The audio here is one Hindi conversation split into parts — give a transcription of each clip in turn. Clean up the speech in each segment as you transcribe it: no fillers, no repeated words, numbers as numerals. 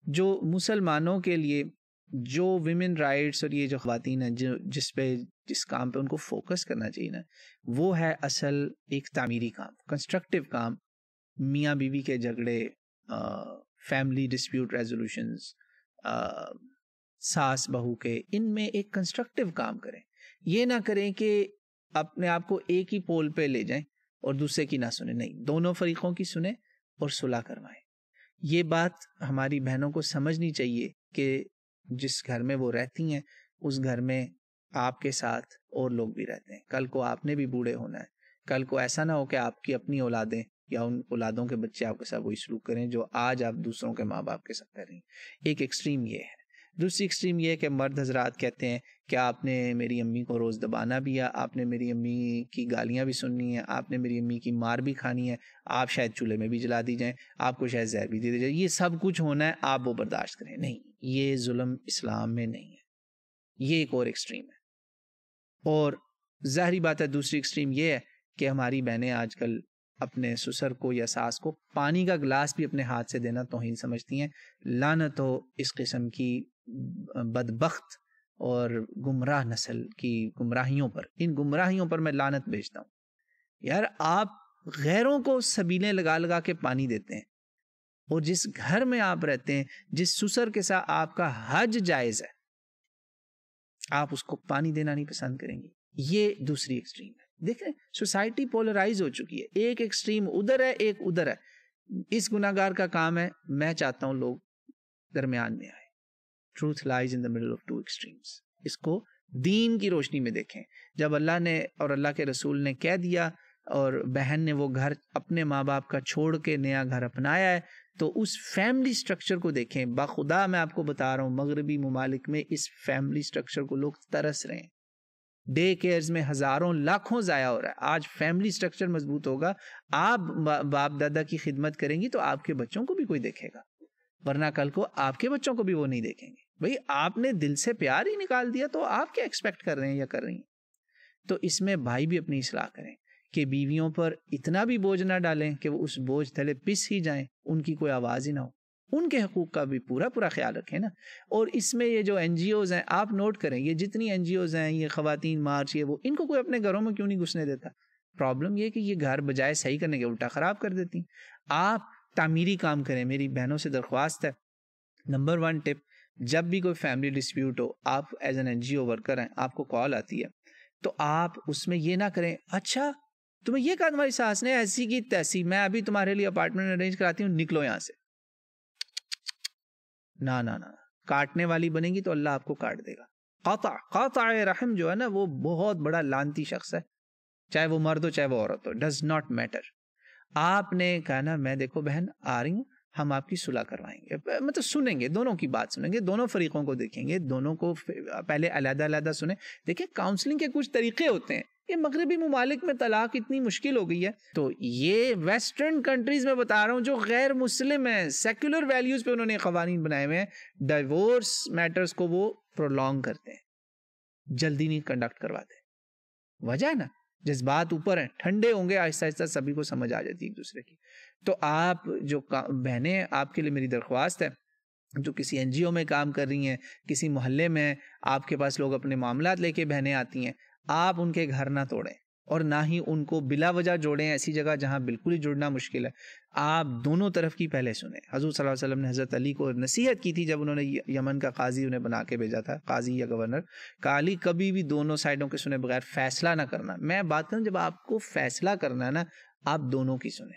जो मुसलमानों के लिए जो विमेन राइट्स और ये जो ख़वातीन हैं जो जिस काम पे उनको फोकस करना चाहिए ना, वो है असल एक तामीरी काम, कंस्ट्रक्टिव काम। मियाँ बीवी के झगड़े, फैमिली डिस्प्यूट रेजोल्यूशंस, सास बहू के, इनमें एक कंस्ट्रक्टिव काम करें। ये ना करें कि अपने आप को एक ही पोल पे ले जाएं और दूसरे की ना सुने, नहीं, दोनों फरीकों की सुने और सुलह करवाएं। ये बात हमारी बहनों को समझनी चाहिए कि जिस घर में वो रहती हैं उस घर में आपके साथ और लोग भी रहते हैं। कल को आपने भी बूढ़े होना है। कल को ऐसा ना हो कि आपकी अपनी औलादें या उन औलादों के बच्चे आपके साथ वही सलूक करें जो आज आप दूसरों के माँ बाप के साथ कर रही हैं। एक एक्सट्रीम ये है। दूसरी एक्सट्रीम ये है कि मर्द हजरात कहते हैं कि आपने मेरी अम्मी को रोज़ दबाना भी है, आपने मेरी अम्मी की गालियाँ भी सुननी है, आपने मेरी अम्मी की मार भी खानी है, आप शायद चूल्हे में भी जला दी जाएं, आपको शायद जहर भी दे दी जाए, ये सब कुछ होना है, आप वो बर्दाश्त करें। नहीं, ये जुल्म इस्लाम में नहीं है। ये एक और एक्सट्रीम है। और ज़ाहिरी बात है दूसरी एक्सट्रीम ये है कि हमारी बहनें आजकल अपने ससुर को या सास को पानी का गिलास भी अपने हाथ से देना तौहीन समझती हैं। लानत हो इस किस्म की बदबख्त और गुमराह नस्ल की गुमराहियों पर। इन गुमराहियों पर मैं लानत भेजता हूँ। यार, आप गैरों को सबीलें लगा लगा के पानी देते हैं, और जिस घर में आप रहते हैं, जिस ससुर के साथ आपका हज जायज़ है, आप उसको पानी देना नहीं पसंद करेंगी। ये दूसरी एक्सट्रीम है। देखें, सोसाइटी पोलराइज हो चुकी है, एक एक्सट्रीम उधर है, एक उधर है। इस गुनाहगार का काम है, मैं चाहता हूं लोग दरमियान में आए। Truth lies in the middle of two extremes. इसको दीन की रोशनी में देखें। जब अल्लाह ने और अल्लाह के रसूल ने कह दिया और बहन ने वो घर अपने माँ बाप का छोड़ के नया घर अपनाया है, तो उस फैमिली स्ट्रक्चर को देखें। बाखुदा मैं आपको बता रहा हूँ, मगरबी ममालिक में इस फैमिली स्ट्रक्चर को लोग तरस रहे हैं। डे केयर्स में हजारों लाखों जाया हो रहा है। आज फैमिली स्ट्रक्चर मजबूत होगा, आप बाप दादा की खिदमत करेंगी तो आपके बच्चों को भी कोई देखेगा, वरना कल को आपके बच्चों को भी वो नहीं देखेंगे। भाई, आपने दिल से प्यार ही निकाल दिया तो आप क्या एक्सपेक्ट कर रहे हैं या कर रही हैं। तो इसमें भाई भी अपनी इस्लाह करें कि बीवियों पर इतना भी बोझ ना डालें कि वो उस बोझ तले पिस ही जाएं, उनकी कोई आवाज़ ही ना हो। उनके हकूक़ का भी पूरा पूरा ख्याल रखें ना। और इसमें ये जो NGOs हैं, आप नोट करें, ये जितनी NGOs हैं, ये ख़वातीन मार्च, ये वो, इनको कोई अपने घरों में क्यों नहीं घुसने देता। प्रॉब्लम ये कि ये घर बजाय सही करने के उल्टा ख़राब कर देती। आप तामीरी काम करें। मेरी बहनों से दरख्वास्त है, नंबर 1 टिप, जब भी कोई फैमिली डिस्प्यूट हो, आप एज एन NGO वर्कर हैं, आपको कॉल आती है, तो आप उसमें ये ना करें, अच्छा तुम्हें ये कहा तुम्हारी सास ने, ऐसी की तैसी, मैं अभी तुम्हारे लिए अपार्टमेंट अरेंज कराती हूँ, निकलो यहाँ से। ना ना ना, काटने वाली बनेगी तो अल्लाह आपको काट देगा। क़ाता रहम जो है ना, वो बहुत बड़ा लानती शख्स है, चाहे वो मर्द हो चाहे वो औरत हो, डज नॉट मैटर। आपने कहा ना, मैं देखो बहन आ रही हूँ, हम आपकी सुलह करवाएंगे, मतलब सुनेंगे, दोनों की बात सुनेंगे, दोनों फरीकों को देखेंगे, दोनों को पहले अलग अलग सुने। देखिए, काउंसलिंग के कुछ तरीके होते हैं। ये मगरबी ममालिक में तलाक इतनी मुश्किल हो गई है, तो ये वेस्टर्न कंट्रीज में बता रहा हूँ जो गैर मुस्लिम है, सेक्युलर वैल्यूज पे उन्होंने कवानीन बनाए हुए हैं, डाइवोर्स मैटर्स को वो प्रोलॉन्ग करते हैं, जल्दी नहीं कंडक्ट करवाते। वजह है ना, जज्बात ऊपर हैं, ठंडे होंगे, आहिस्ता आहिस्ता सभी को समझ आ जाती है एक दूसरे की। तो आप जो बहनें, आपके लिए मेरी दरख्वास्त है, जो किसी NGO में काम कर रही हैं, किसी मोहल्ले में आपके पास लोग अपने मामलात लेके बहनें आती हैं, आप उनके घर ना तोड़ें और ना ही उनको बिला वजह जोड़ें ऐसी जगह जहां बिल्कुल ही जुड़ना मुश्किल है। आप दोनों तरफ की पहले सुने। हजूर सल्लल्लाहु अलैहि वसल्लम ने हज़रत अली को नसीहत की थी जब उन्होंने यमन का काजी उन्हें बना के भेजा था, काजी या गवर्नर। काली कभी भी दोनों साइडों के सुने बगैर फैसला ना करना। मैं बात करूं, जब आपको फैसला करना है ना, आप दोनों की सुने,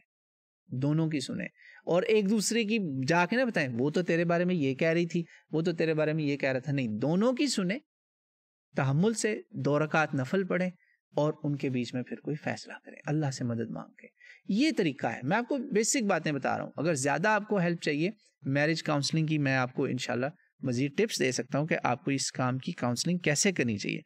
दोनों की सुने, और एक दूसरे की जाके ना बताएं वो तो तेरे बारे में ये कह रही थी, वो तो तेरे बारे में ये कह रहा था। नहीं, दोनों की सुने, तहम्मुल से 2 रकात नफल पढ़ें और उनके बीच में फिर कोई फैसला करें, अल्लाह से मदद मांग के। ये तरीका है। मैं आपको बेसिक बातें बता रहा हूँ। अगर ज़्यादा आपको हेल्प चाहिए मैरिज काउंसलिंग की, मैं आपको इंशाल्लाह मज़ीद टिप्स दे सकता हूँ कि आपको इस काम की काउंसलिंग कैसे करनी चाहिए।